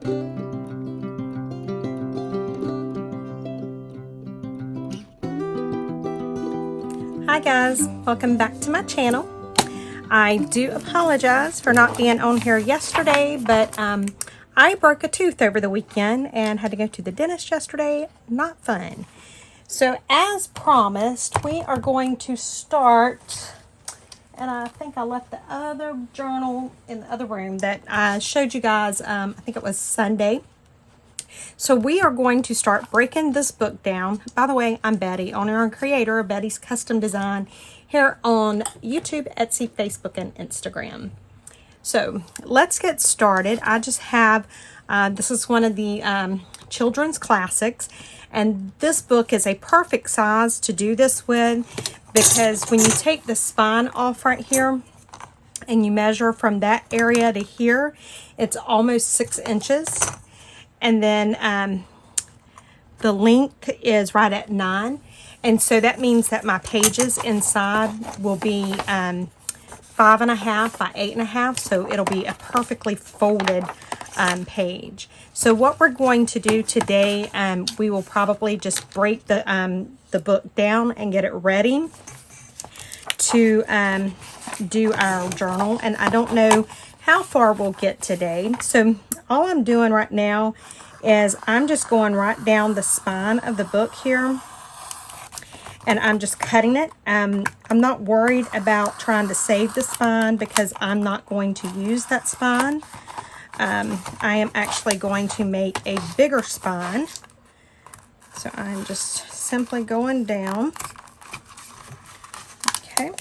Hi guys, welcome back to my channel. I do apologize for not being on here yesterday, but I broke a tooth over the weekend and had to go to the dentist yesterday. Not fun. So as promised, we are going to start, and I think I left the other journal in the other room that I showed you guys, I think it was Sunday. So we are going to start breaking this book down. By the way, I'm Betty, owner and creator of Betty's Custom Design here on YouTube, Etsy, Facebook, and Instagram. So let's get started. I just have, this is one of the children's classics, and this book is a perfect size to do this with, because when you take the spine off right here and you measure from that area to here, it's almost 6 inches. And then the length is right at 9. And so that means that my pages inside will be 5.5 by 8.5. So it'll be a perfectly folded page. So what we're going to do today, we will probably just break the book down and get it ready to do our journal. And I don't know how far we'll get today. So all I'm doing right now is I'm just going right down the spine of the book here, and I'm just cutting it. I'm not worried about trying to save the spine because I'm not going to use that spine. I am actually going to make a bigger spine. So I'm just simply going down. Okay.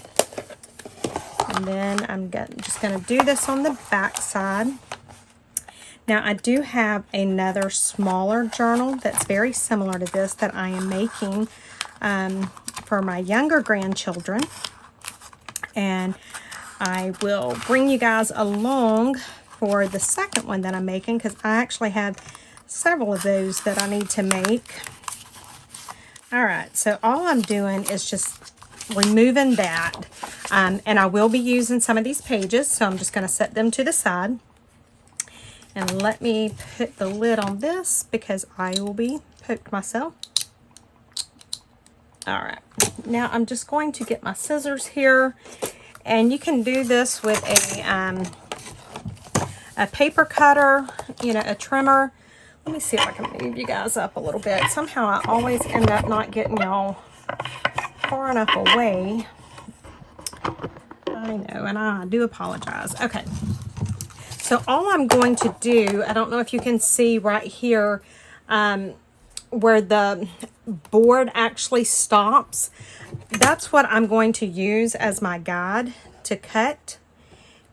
And then I'm just going to do this on the back side. Now I do have another smaller journal that's very similar to this that I am making for my younger grandchildren. And I will bring you guys along for the second one that I'm making, because I actually have several of those that I need to make. Alright, so all I'm doing is just removing that. And I will be using some of these pages, so I'm just going to set them to the side. And let me put the lid on this because I will be poked myself. Alright, now I'm just going to get my scissors here. And you can do this with a paper cutter, you know, a trimmer. Let me see if I can move you guys up a little bit. Somehow I always end up not getting y'all far enough away. I know, and I do apologize. Okay. So all I'm going to do, I don't know if you can see right here where the board actually stops. That's what I'm going to use as my guide to cut.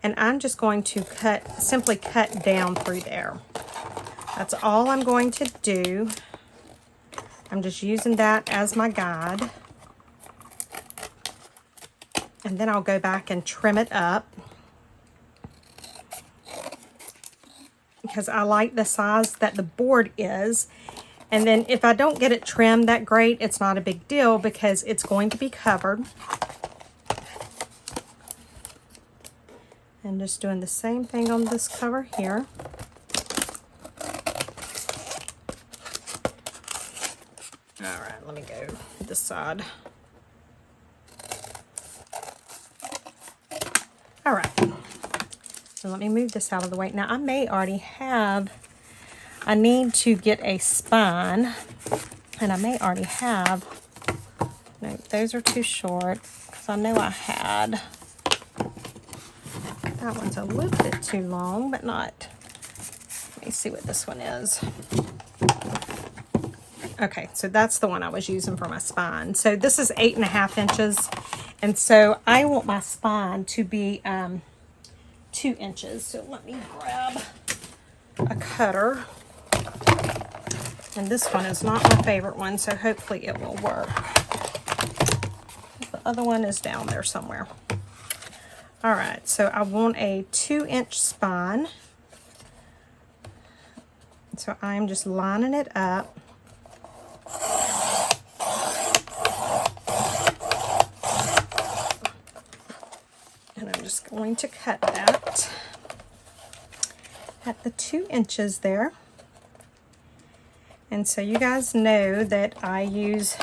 And I'm just going to simply cut down through there. That's all I'm going to do. I'm just using that as my guide. And then I'll go back and trim it up, because I like the size that the board is. And then if I don't get it trimmed that great, it's not a big deal because it's going to be covered. And just doing the same thing on this cover here. All right, let me go to this side. All right. So let me move this out of the way. Now I may already have, I need to get a spine, and I may already have, no, those are too short, because I know I had, that one's a little bit too long, but not, let me see what this one is. Okay, so that's the one I was using for my spine. So this is 8.5 inches, and so I want my spine to be 2 inches. So let me grab a cutter. And this one is not my favorite one, so hopefully it will work. The other one is down there somewhere. All right, so I want a 2-inch spine. So I'm just lining it up. And I'm just going to cut that at the 2 inches there. And so you guys know that I use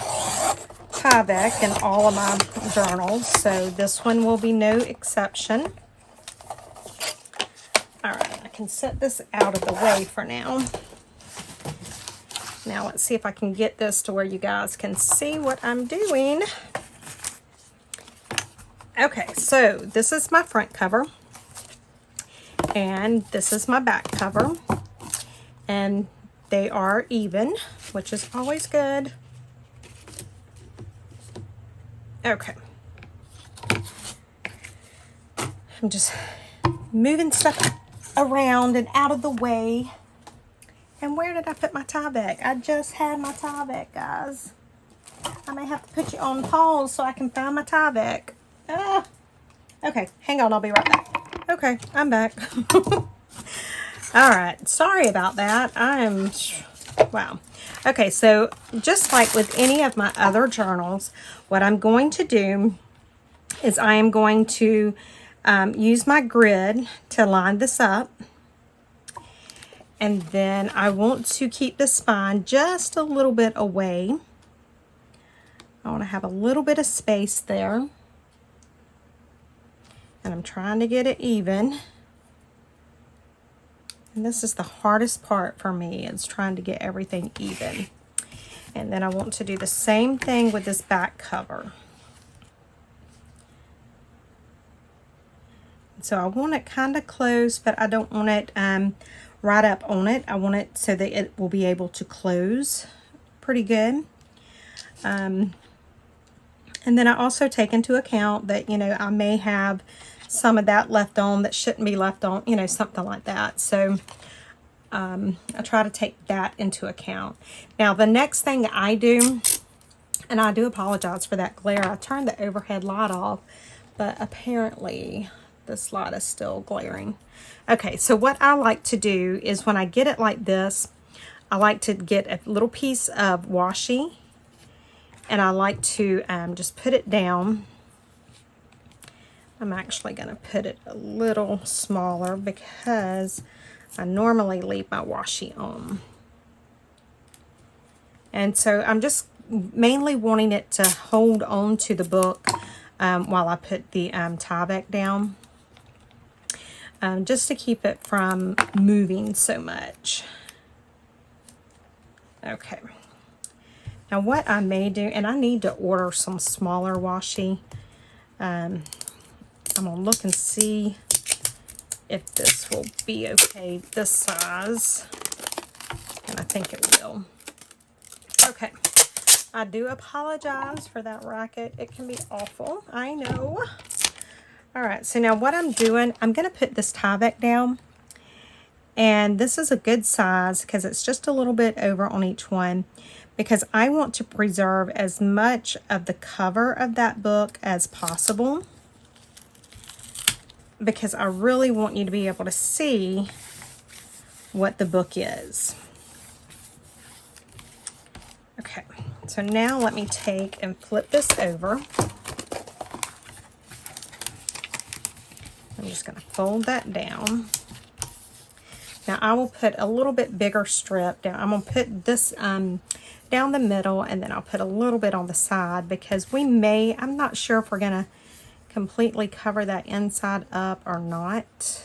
Tyvek in all of my journals, so this one will be no exception. All right, I can set this out of the way for now. Now let's see if I can get this to where you guys can see what I'm doing. Okay, so this is my front cover, and this is my back cover, and they are even, which is always good. Okay. I'm just moving stuff around and out of the way. And where did I put my Tyvek? I just had my Tyvek, guys. I may have to put you on pause so I can find my Tyvek. Okay, hang on, I'll be right back. Okay, I'm back. Alright, sorry about that. Wow. Okay, so just like with any of my other journals, what I'm going to do is I am going to use my grid to line this up. And then I want to keep the spine just a little bit away. I want to have a little bit of space there. And I'm trying to get it even. And this is the hardest part for me, is trying to get everything even. And then I want to do the same thing with this back cover. So I want it kind of close, but I don't want it right up on it. I want it so that it will be able to close pretty good. And then I also take into account that, you know, I may have some of that left on that shouldn't be left on, you know, something like that. So I try to take that into account. Now, the next thing I do, and I do apologize for that glare. I turned the overhead light off, but apparently this light is still glaring. Okay, so what I like to do is when I get it like this, I like to get a little piece of washi, and I like to just put it down. I'm actually going to put it a little smaller because I normally leave my washi on. And so I'm just mainly wanting it to hold on to the book while I put the Tyvek down. Just to keep it from moving so much. Okay. Now what I may do, and I need to order some smaller washi. I'm going to look and see if this will be okay this size. And I think it will. Okay. I do apologize for that racket. It can be awful. I know. Alright, so now what I'm doing, I'm going to put this Tyvek down. And this is a good size because it's just a little bit over on each one. Because I want to preserve as much of the cover of that book as possible. Because I really want you to be able to see what the book is. Okay, so now let me take and flip this over. I'm just going to fold that down. Now I will put a little bit bigger strip down. I'm going to put this down the middle, and then I'll put a little bit on the side because we may, I'm not sure if we're going to completely cover that inside up or not.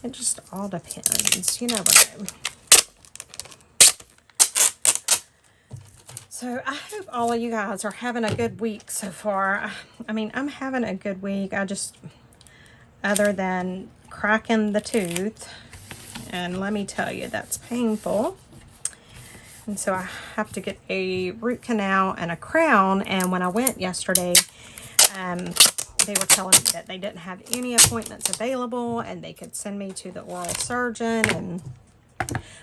It just all depends. You never know. So I hope all of you guys are having a good week so far. I mean, I'm having a good week. I just, other than cracking the tooth, and let me tell you, that's painful. And so I have to get a root canal and a crown. And when I went yesterday, they were telling me that they didn't have any appointments available and they could send me to the oral surgeon.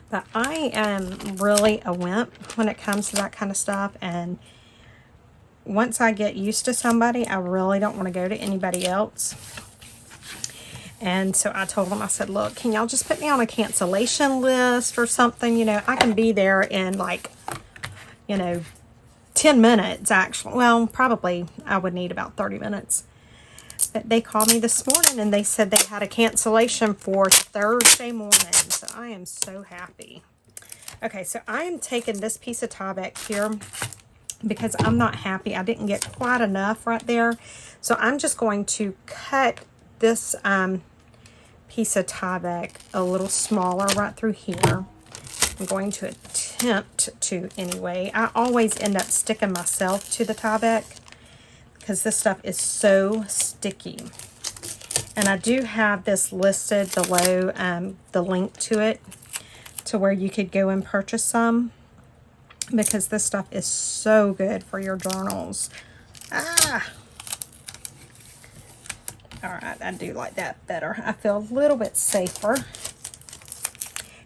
But I am really a wimp when it comes to that kind of stuff. And once I get used to somebody, I really don't want to go to anybody else. And so I told them, I said, look, can y'all just put me on a cancellation list or something? You know, I can be there in like, you know, 10 minutes actually. Well, probably I would need about 30 minutes. But they called me this morning and they said they had a cancellation for Thursday morning. So I am so happy. Okay, so I am taking this piece of Tyvek here because I'm not happy. I didn't get quite enough right there. So I'm just going to cut this piece of Tyvek a little smaller right through here. I'm going to attempt to anyway. I always end up sticking myself to the Tyvek because this stuff is so sticky. And I do have this listed below, the link to it, to where you could go and purchase some, because this stuff is so good for your journals. Ah! Alright, I do like that better. I feel a little bit safer.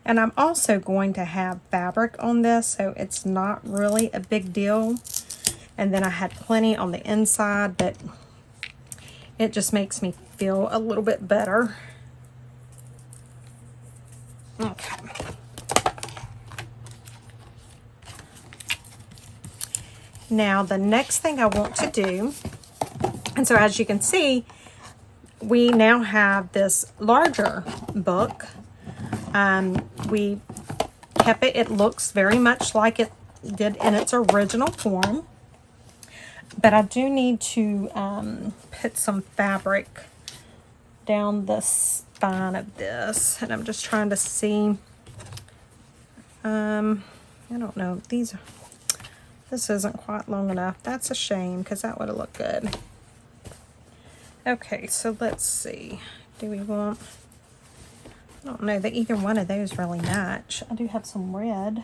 And I'm also going to have fabric on this, so it's not really a big deal. And then I had plenty on the inside, but it just makes me feel a little bit better. Okay. Now, the next thing I want to do, and so as you can see, we now have this larger book. We kept it. It looks very much like it did in its original form. But I do need to put some fabric down the spine of this. And I'm just trying to see. I don't know. This isn't quite long enough. That's a shame because that would have looked good. Okay, so let's see. Do we want... I don't know that either one of those really match. I do have some red.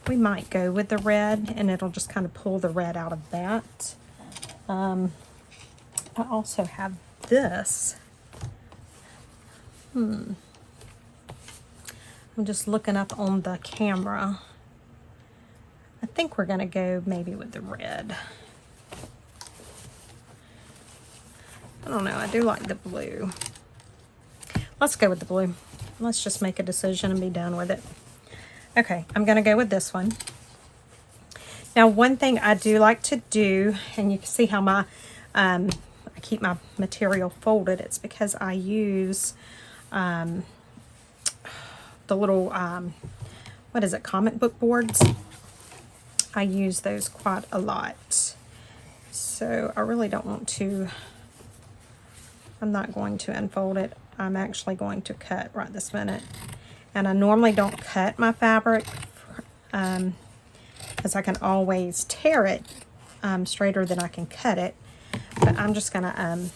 We might go with the red, and it'll just kind of pull the red out of that. I also have this. I'm just looking up on the camera. I think we're going to go maybe with the red. I don't know. I do like the blue. Let's go with the blue. Let's just make a decision and be done with it. Okay, I'm going to go with this one. Now, one thing I do like to do, and you can see how my I keep my material folded. It's because I use the little, what is it, comic book boards. I use those quite a lot. So I really don't want to... I'm not going to unfold it. I'm actually going to cut right this minute. And I normally don't cut my fabric because I can always tear it straighter than I can cut it. But I'm just going to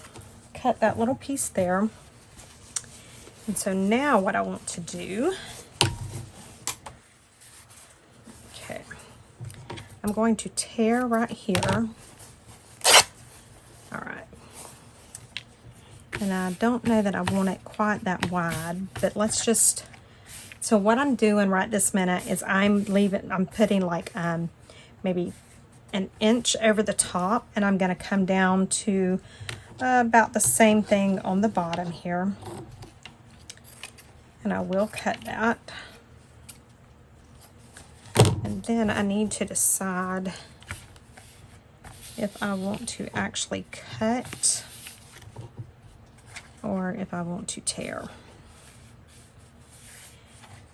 cut that little piece there. And so now what I want to do... Okay. I'm going to tear right here. All right. And I don't know that I want it quite that wide, but let's just... So what I'm doing right this minute is I'm putting like maybe an inch over the top, and I'm going to come down to about the same thing on the bottom here. And I will cut that. And then I need to decide if I want to actually cut or if I want to tear.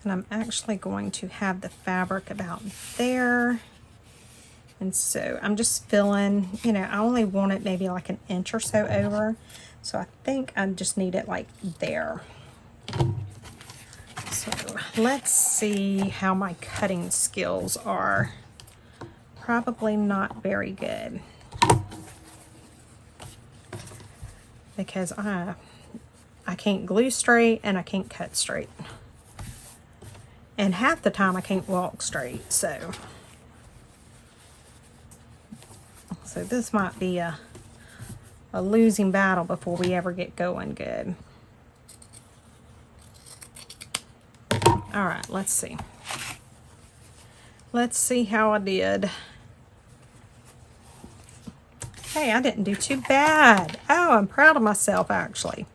And I'm actually going to have the fabric about there. And so I'm just filling, you know, I only want it maybe like an inch or so over. So I think I just need it like there. So let's see how my cutting skills are. Probably not very good. Because I can't glue straight and I can't cut straight. And half the time I can't walk straight, so this might be a losing battle before we ever get going good. All right, let's see. Let's see how I did. Hey, I didn't do too bad. Oh, I'm proud of myself, actually.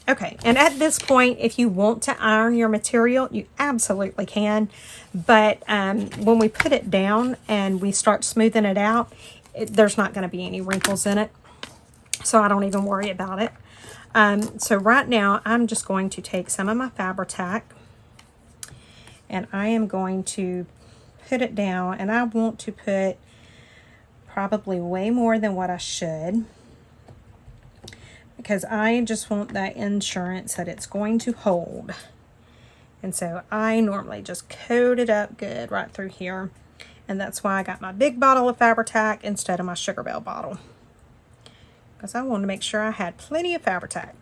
Okay, and at this point, if you want to iron your material, you absolutely can. But when we put it down and we start smoothing it out, there's not going to be any wrinkles in it. so I don't even worry about it. So right now I'm just going to take some of my Fabri-Tac, and I am going to put it down, and I want to put probably way more than what I should, because I just want that insurance that it's going to hold. And so I normally just coat it up good right through here, and that's why I got my big bottle of Fabri-Tac instead of my Sugar Bell bottle, because I wanted to make sure I had plenty of Fabri-Tac,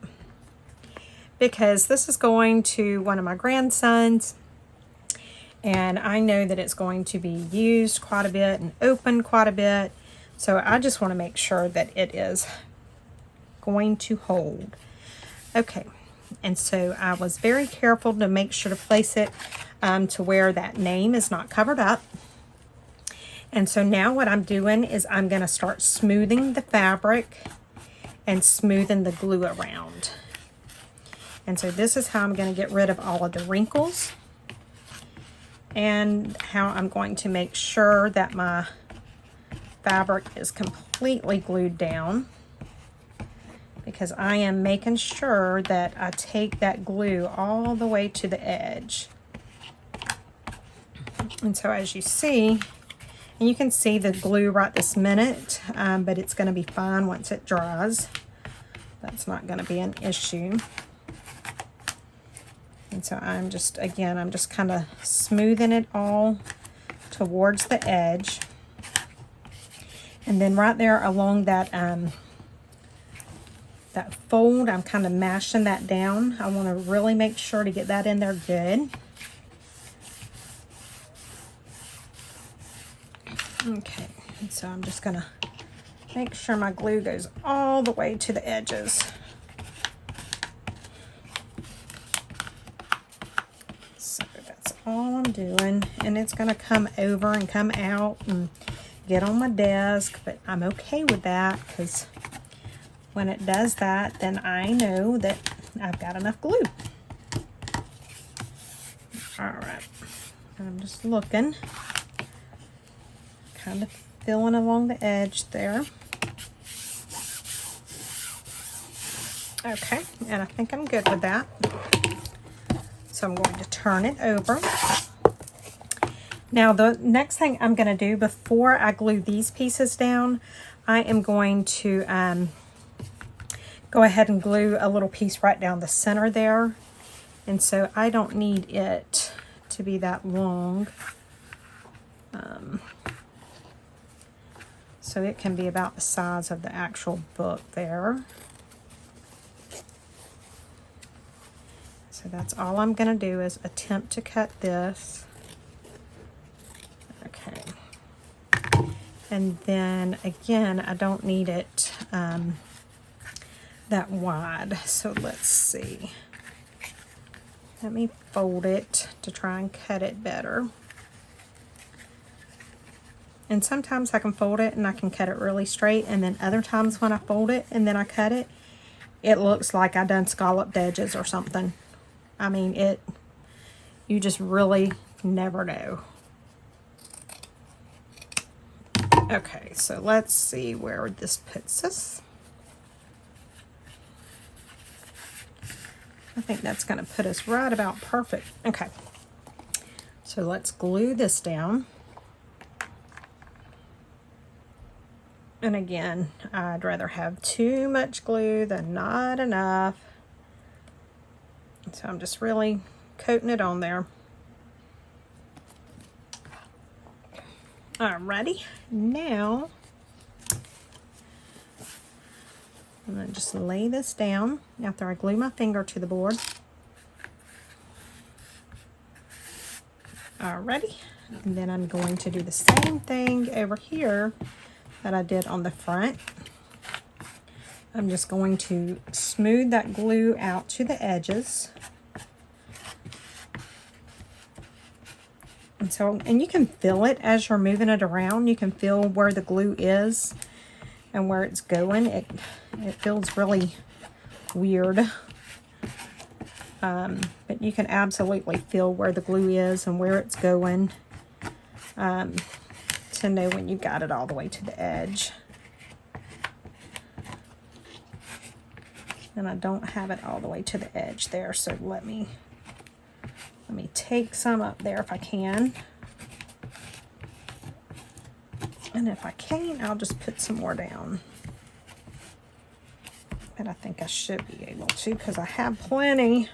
because this is going to one of my grandsons, and I know that it's going to be used quite a bit and opened quite a bit. So I just want to make sure that it is going to hold. Okay, and so I was very careful to make sure to place it to where that name is not covered up. And so now what I'm doing is I'm going to start smoothing the fabric and smoothing the glue around. And so this is how I'm going to get rid of all of the wrinkles, and how I'm going to make sure that my fabric is completely glued down, because I am making sure that I take that glue all the way to the edge. And so as you see, and you can see the glue right this minute, but it's going to be fine once it dries. That's not going to be an issue. And so I'm just, again, I'm just kind of smoothing it all towards the edge. And then right there along that that fold, I'm kind of mashing that down. I want to really make sure to get that in there good. Okay, and so I'm just going to make sure my glue goes all the way to the edges. All I'm doing, and it's going to come over and come out and get on my desk, but I'm okay with that, because when it does that, then I know that I've got enough glue. Alright, I'm just looking, kind of filling along the edge there. Okay, and I think I'm good with that. So I'm going to turn it over. Now the next thing I'm going to do before I glue these pieces down, I am going to go ahead and glue a little piece right down the center there. And so I don't need it to be that long. So it can be about the size of the actual book there. So that's all I'm going to do, is attempt to cut this. Okay. And then again, I don't need it that wide. So let's see. Let me fold it to try and cut it better. And sometimes I can fold it and I can cut it really straight, and then other times when I fold it and then I cut it, it looks like I done scalloped edges or something. I mean, you just really never know. Okay, so let's see where this puts us. I think that's going to put us right about perfect. Okay, so let's glue this down. And again, I'd rather have too much glue than not enough. So I'm just really coating it on there. Alrighty, now I'm going to just lay this down after I glue my finger to the board. Alrighty, and then I'm going to do the same thing over here that I did on the front. I'm just going to smooth that glue out to the edges. And so, and you can feel it as you're moving it around. You can feel where the glue is and where it's going. It feels really weird. But you can absolutely feel where the glue is and where it's going to know when you got it all the way to the edge. and I don't have it all the way to the edge there, so let me take some up there if I can. And if I can't, I'll just put some more down. But I think I should be able to because I have plenty.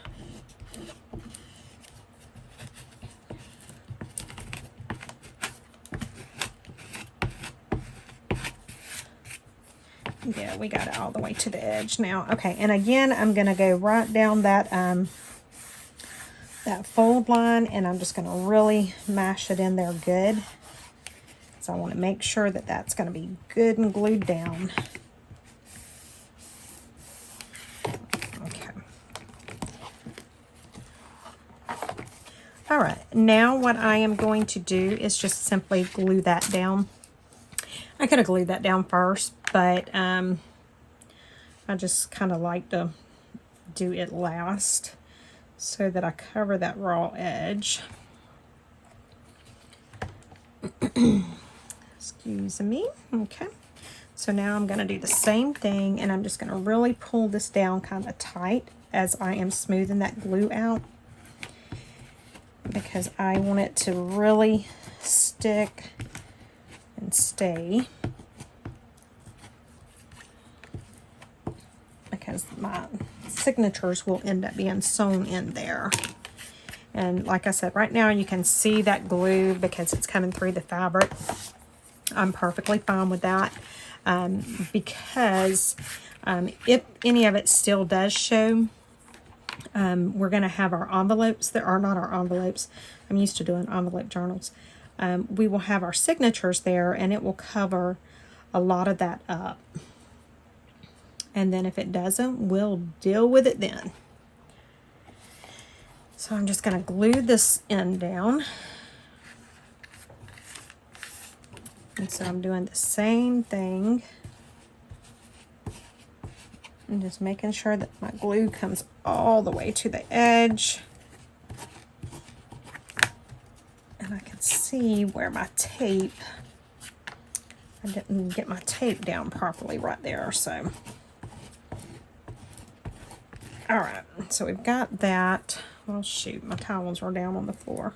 Yeah, we got it all the way to the edge now. Okay, and again, I'm going to go right down that that fold line, and I'm just going to really mash it in there good. So I want to make sure that that's going to be good and glued down. Okay. All right, now what I am going to do is just simply glue that down. I could have glued that down first, but I just kind of like to do it last so that I cover that raw edge. Excuse me. Okay. So now I'm going to do the same thing, and I'm just going to really pull this down kind of tight as I am smoothing that glue out, because I want it to really stick and stay, because my signatures will end up being sewn in there. And like I said, right now you can see that glue because it's coming through the fabric. I'm perfectly fine with that, because if any of it still does show, we're going to have our envelopes that are not our envelopes. I'm used to doing envelope journals. We will have our signatures there, and it will cover a lot of that up. And then if it doesn't, we'll deal with it then. So I'm just going to glue this end down. And so I'm doing the same thing. And just making sure that my glue comes all the way to the edge. And I can see where my tape, I didn't get my tape down properly right there, so. All right, so we've got that. Well, shoot, my towels are down on the floor.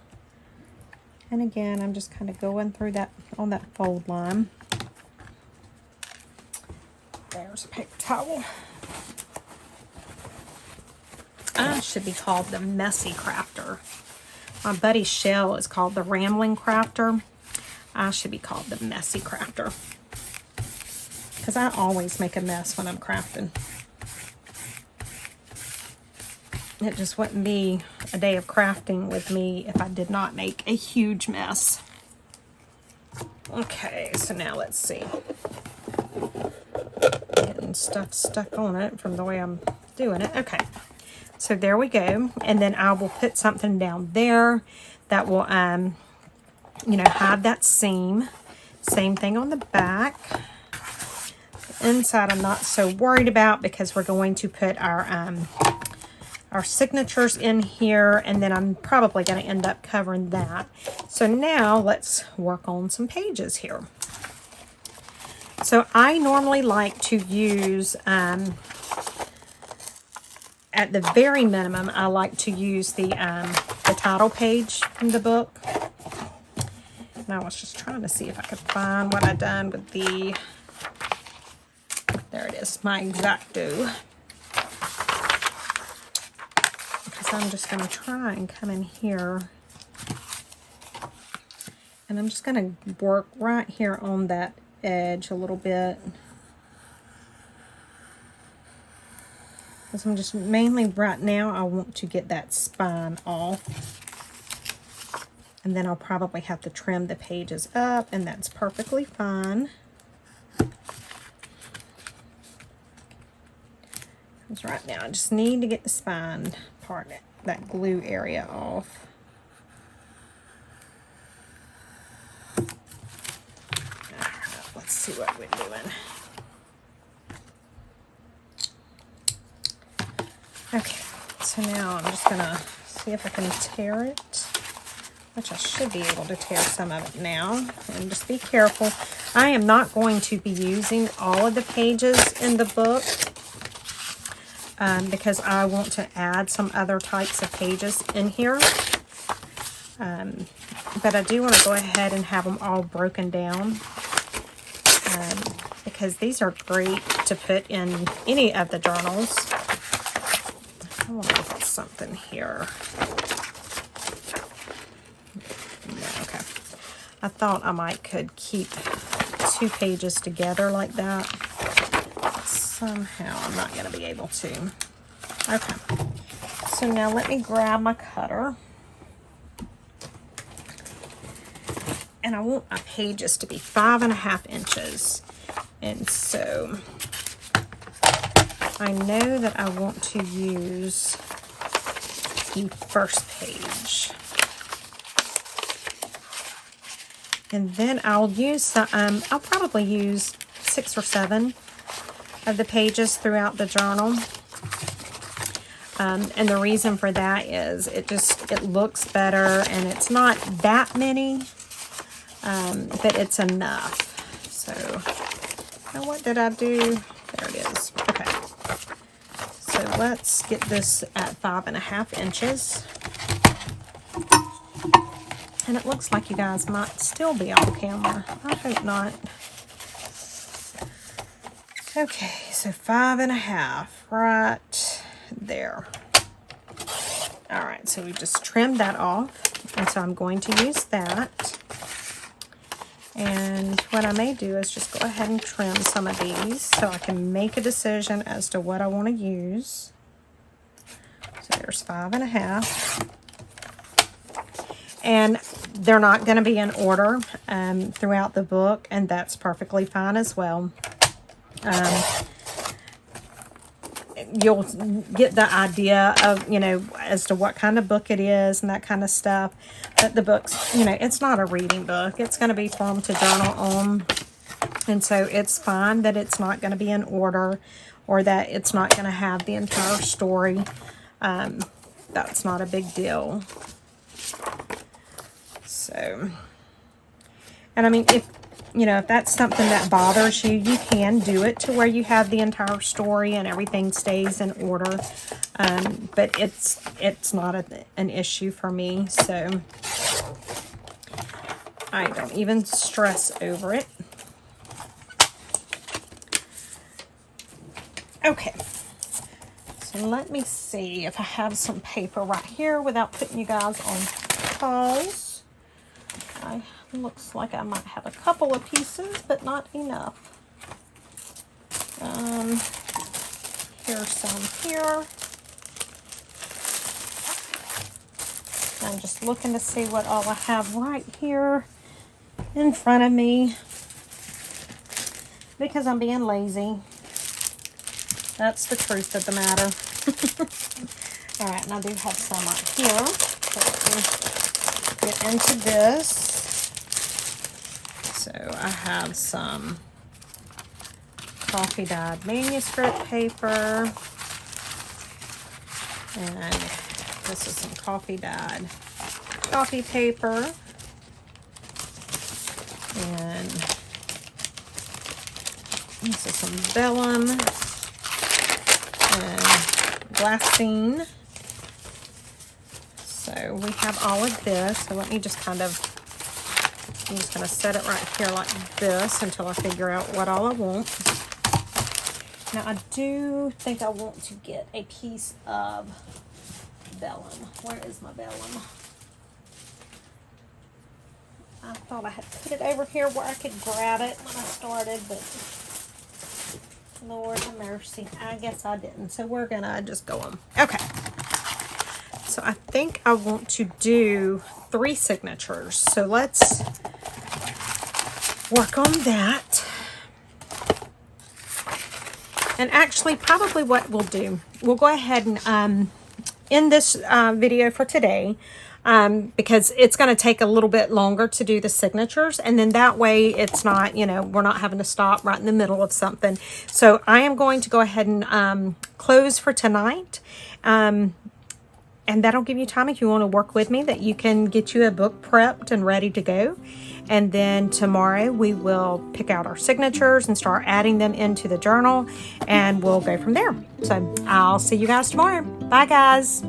And again, I'm just kind of going through that on that fold line. There's a paper towel. I should be called the Messy Crafter. My buddy Chelle is called the Ramblin Crafter. I should be called the Messy Crafter, because I always make a mess when I'm crafting. It just wouldn't be a day of crafting with me if I did not make a huge mess. Okay, so now let's see. Getting stuff stuck on it from the way I'm doing it. Okay, so there we go. And then I will put something down there that will, you know, hide that seam. Same thing on the back. The inside I'm not so worried about, because we're going to put our signatures in here, and then I'm probably going to end up covering that. So now let's work on some pages here. So I normally like to use, at the very minimum, I like to use the title page from the book. And I was just trying to see if I could find what I've done with the, there it is, my X-Acto. I'm just going to try and come in here, and I'm just going to work right here on that edge a little bit, because I'm just mainly right now I want to get that spine off, and then I'll probably have to trim the pages up, and that's perfectly fine. Because right now I just need to get the spine part, that glue area off. Alright, let's see what we're doing. Okay, so now I'm just gonna see if I can tear it, which I should be able to tear some of it now. And just be careful. I am not going to be using all of the pages in the book. because I want to add some other types of pages in here. But I do want to go ahead and have them all broken down, because these are great to put in any of the journals. I want to look at something here. No, okay. I thought I might could keep 2 pages together like that. Somehow I'm not going to be able to. Okay. So now let me grab my cutter. And I want my pages to be 5.5 inches. And so I know that I want to use the first page. And then I'll use, I'll probably use 6 or 7 of the pages throughout the journal. And the reason for that is it looks better, and it's not that many, but it's enough. So, now what did I do? There it is. Okay. So let's get this at 5.5 inches. And it looks like you guys might still be on camera. I hope not. Okay, so 5.5 right there. All right, so we just trimmed that off. And so I'm going to use that. And what I may do is just go ahead and trim some of these so I can make a decision as to what I want to use. So there's 5.5. And they're not going to be in order throughout the book, and that's perfectly fine as well. You'll get the idea of, you know, as to what kind of book it is and that kind of stuff. But the book's, you know, it's not a reading book. It's going to be for them to journal on. And so it's fine that it's not going to be in order, or that it's not going to have the entire story. That's not a big deal. So, and I mean, if, you know, if that's something that bothers you, you can do it to where you have the entire story and everything stays in order. But it's not an issue for me, so I don't even stress over it. Okay, so let me see if I have some paper right here without putting you guys on pause. Looks like I might have a couple of pieces, but not enough. Here's some here. I'm just looking to see what all I have right here in front of me, because I'm being lazy. That's the truth of the matter. All right, and I do have some right here. So let me get into this. So I have some coffee dyed manuscript paper, and this is some coffee dyed coffee paper, and this is some vellum and glassine. So we have all of this. So let me just kind of, I'm just going to set it right here like this until I figure out what all I want. Now I do think I want to get a piece of vellum. Where is my vellum? I thought I had put it over here where I could grab it when I started, but Lord have mercy, I guess I didn't. So we're going to just go on. Okay. So I think I want to do 3 signatures. So let's work on that. And actually, probably what we'll do, we'll go ahead and end this video for today, because it's going to take a little bit longer to do the signatures. And then that way it's not, you know, we're not having to stop right in the middle of something. So I am going to go ahead and close for tonight. And that'll give you time, if you want to work with me, that you can get you a book prepped and ready to go. And then tomorrow we will pick out our signatures and start adding them into the journal, and we'll go from there. So I'll see you guys tomorrow. Bye, guys.